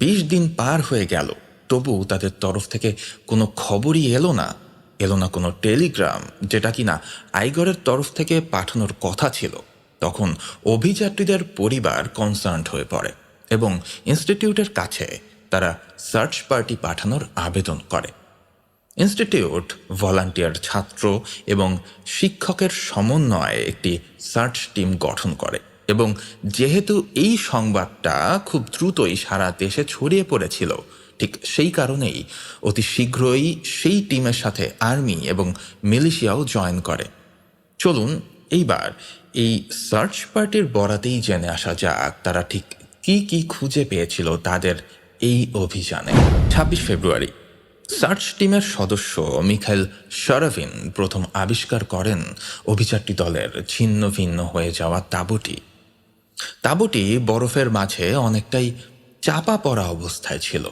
20 দিন পার হয়ে গেল, তবু তাদের তরফ থেকে কোনো খবরই এলো না। কোনো টেলিগ্রাম, যেটা কিনা আইগরের তরফ থেকে পাঠানোর কথা ছিল। তখন অভিযাত্রীদের পরিবার কনসার্নড হয়ে পড়ে এবং ইনস্টিটিউটের কাছে তারা সার্চ পার্টি পাঠানোর আবেদন করে। ইনস্টিটিউট ভলান্টিয়ার ছাত্র এবং শিক্ষকের সমন্বয়ে একটি সার্চ টিম গঠন করে এবং যেহেতু এই সংবাদটা খুব দ্রুতই সারা দেশে ছড়িয়ে পড়েছিল, ঠিক সেই কারণেই অতি শীঘ্রই সেই টিমের সাথে আর্মি এবং মিলিশিয়াও জয়েন করে। চলুন এইবার এই সার্চ পার্টির বরাতেই জেনে আসা যাক তারা ঠিক কি কি খুঁজে পেয়েছিল তাদের এই অভিযানে। 26 ফেব্রুয়ারি সার্চ টিমের সদস্য মিখাইল শরাভিন প্রথম আবিষ্কার করেন অভিযাত্রী দলের ছিন্ন ভিন্ন হয়ে যাওয়া তাঁবুটি। তাঁবুটি বরফের মাঝে অনেকটাই চাপা পড়া অবস্থায় ছিল